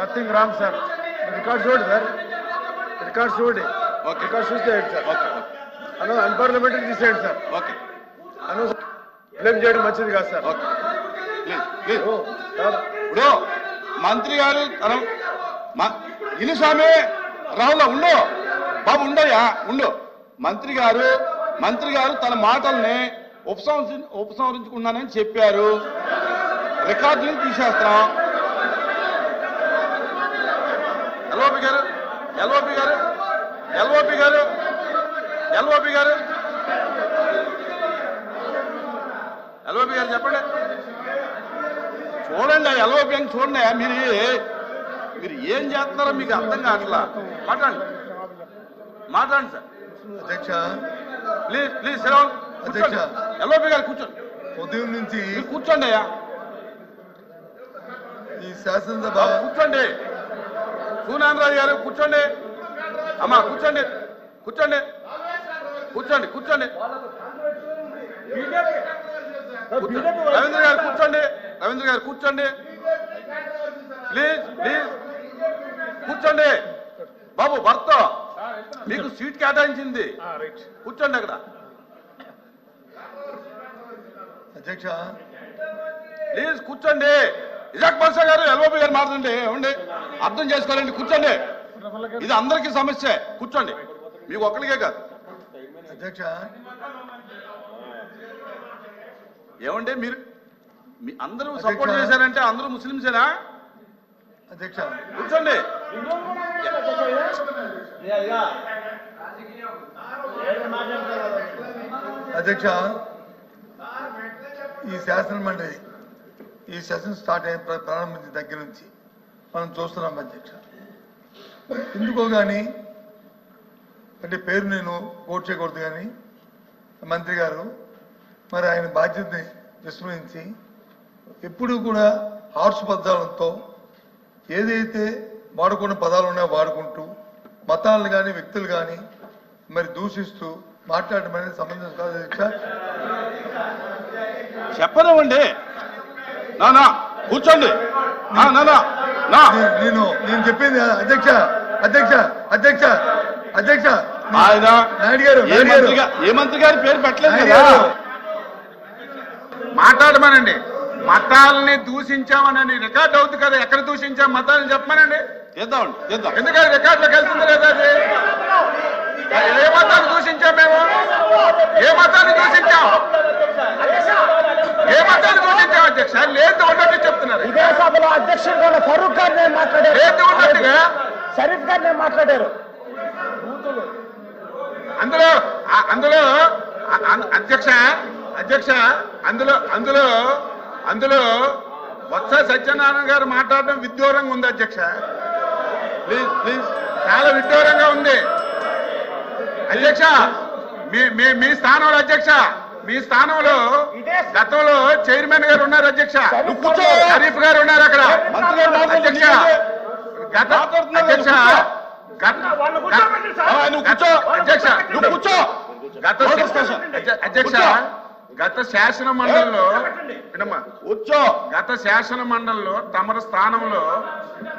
Nothing wrong sir. Record చూడండి sir, record చూడండి. Okay, record చూసేయండి సార్. ఓకే అను అన్పార్లమెంటరీ తీసేయండి సార్. ఓకే, అను బ్లేమ్ చేయడం మంచిది కాదు sir. Okay please please. Oh, sir. ఇప్పుడు మంత్రి గారు ఇని స్వామి రాహుల్ ఉండు బాబు, ఉండయా ఉండు. మంత్రి గారు తన మాటల్ని ఉపసంహరించుకున్నానని చెప్పారు. రికార్డులు తీసేస్తాం. ఎల్ఓపి గారు చెప్పండి. చూడండి ఎల్ఓపి అని చూడండి. మీరు ఏం చేస్తున్నారో మీకు అర్థం కావట్లా. మాట్లాడండి సార్. అధ్యక్ష ప్లీజ్ అధ్యక్ష, ఎల్ఓపి గారు కూర్చోండి. ఉదయం నుంచి కూర్చోండి అయ్యా, ఈ శాసనసభ కూర్చోండి. సూనారాజు గారు కూర్చోండి. అమ్మా కూర్చోండి. రవీంద్ర గారు కూర్చోండి. ప్లీజ్ కూర్చోండి. బాబు భర్త మీకు సీట్ కేటాయించింది, కూర్చోండి అక్కడ. అధ్యక్ష ప్లీజ్ కూర్చోండి. ఇజాక్ బాషా గారు ఎల్ఓపి గారు మాట్లాడండి. ఏమండి అర్థం చేసుకోవాలండి. కూర్చోండి, ఇది అందరికీ సమస్య. కూర్చోండి, మీకు ఒక్కరికే కాదు. అధ్యక్ష ఏమండి మీరు అందరూ సపోర్ట్ చేశారంటే అందరూ ముస్లింసేనా? అధ్యక్ష కూర్చోండి. అధ్యక్ష, ఈ శాసన మండలి ఈ సెషన్ స్టార్ట్ అయిన ప్రారంభించిన దగ్గర నుంచి మనం చూస్తున్నాం అధ్యక్ష. ఎందుకో కానీ అంటే పేరు నేను కోట్ చేయకూడదు కానీ మంత్రి గారు మరి ఆయన బాధ్యతని విస్మరించి ఎప్పుడూ కూడా హార్ష్ పదాలతో ఏదైతే వాడుకున్న పదాలు ఉన్నాయో వాడుకుంటూ మతాలను కానీ వ్యక్తులు కానీ మరి దూషిస్తూ మాట్లాడడం అనేది సంబంధం కాదు అధ్యక్ష. చెప్పనివ్వండి. నా కూర్చోండి. నేను చెప్పింది అధ్యక్ష అధ్యక్ష అధ్యక్ష అధ్యక్ష ఆయన నాయుడు గారు ఏ మంత్రి గారి పేరు పెట్టలేదు కదా. మాట్లాడమనండి. మతాలని దూషించామనని రికార్డ్ అవుతుంది కదా. ఎక్కడ దూషించాం మతాలని చెప్పమనండి. చేద్దాం. ఎందుకంటే రికార్డులోకి వెళ్తుంది లేదా అది? ఏ మతాన్ని దూషించాం మేము? ఏ మతాన్ని దూషించాం అధ్యక్ష? లేదు ఉన్నట్టు చెప్తున్నారు. ఇదే సభలో అధ్యక్షుడు ఫరూక్ గారు మాట్లాడారు. లేదు ఉన్నట్టుగా షరీఫ్ గారు మాట్లాడారు. అందులో అధ్యక్ష అందులో బొత్స సత్యనారాయణ గారు మాట్లాడడం విడ్డూరంగా ఉంది అధ్యక్ష. ప్లీజ్ చాలా విడ్డూరంగా ఉంది అధ్యక్ష. మీ స్థానంలో అధ్యక్ష, మీ స్థానంలో గతంలో చైర్మన్ గారు ఉన్నారు అధ్యక్ష. షరీఫ్ గారు ఉన్నారు అక్కడ అధ్యక్ష. గత శాసన మండలిలో తమ స్థానంలో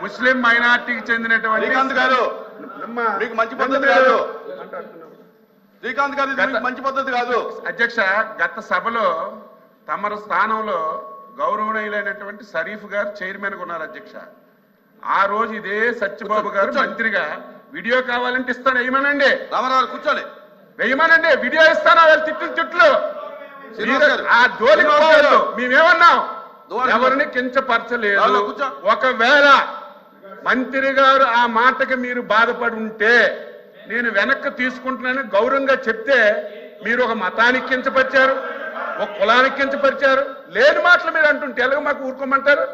ముస్లిం మైనార్టీకి చెందినటువంటి శ్రీకాంత్ గారు మీకు మంచి పద్ధతి కాదు. శ్రీకాంత్ గారు మంచి పద్ధతి కాదు అధ్యక్ష. గత సభలో తమ స్థానంలో గౌరవనీయులైనటువంటి షరీఫ్ గారు చైర్మన్ గా ఉన్నారు అధ్యక్ష. ఆ రోజు ఇదే సత్యబాబు గారు మంత్రిగా వీడియో కావాలంటే ఇస్తాను వేయమనండి. రామారావు కూర్చోండి, వేయమనండి. వీడియో ఇస్తాను. వాళ్ళు తిట్లు ఆ జోలికి పోవద్దు. మేమేమన్నాం? ఎవరిని కించపరచలేదు. ఒకవేళ మంత్రి గారు ఆ మాటకి మీరు బాధపడి ఉంటే నేను వెనక్కి తీసుకుంటున్నాను గౌరవంగా చెప్తే మీరు ఒక మతానికి కించపరిచారు, ఒక కులానికి కించపరిచారు. లేని మాటలు మీరు అంటుంటే ఎలాగ మాకు ఊరుకోమంటారు?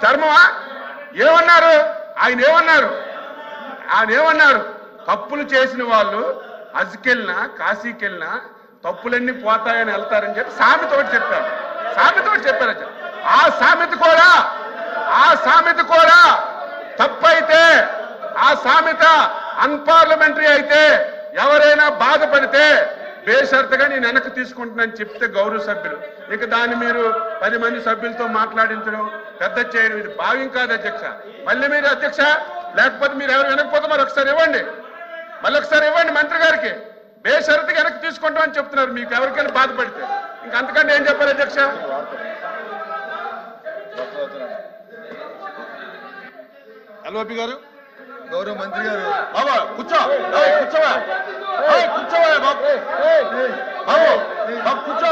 ధర్మమా? ఏమన్నారు ఆయన? ఏమన్నారు? తప్పులు చేసిన వాళ్ళు హజ్కెళ్ళినా కాశీకెళ్ళినా తప్పులన్నీ పోతాయని వెళ్తారని చెప్పి సామెతోటి చెప్పారు. ఆ సామెత కూడా తప్పైతే, ఆ సామెత అన్పార్లమెంటరీ అయితే, ఎవరైనా బాధపడితే బేషరతుగా నేను వెనక్కి తీసుకుంటున్నాను చెప్తే గౌరవ సభ్యులు ఇక దాన్ని మీరు 10 మంది సభ్యులతో మాట్లాడించడం పెద్ద చేయడం ఇది భావ్యం కాదు అధ్యక్ష. మళ్ళీ మీరు అధ్యక్ష లేకపోతే మీరు ఎవరు వెనకపోతే మరి ఒకసారి ఇవ్వండి, మళ్ళీ ఒకసారి ఇవ్వండి మంత్రి గారికి. బేషరతుగా వెనక్కి తీసుకుంటామని చెప్తున్నారు. మీకు ఎవరికైనా బాధపడితే ఇంకా అంతకంటే ఏం చెప్పాలి అధ్యక్ష? ఎల్ఓపి గారు, గౌరవ మంత్రి గారు బాబా కూర్చో, కూర్చోవా, కూర్చోవా బాబు, బాబు బాబు కూర్చో.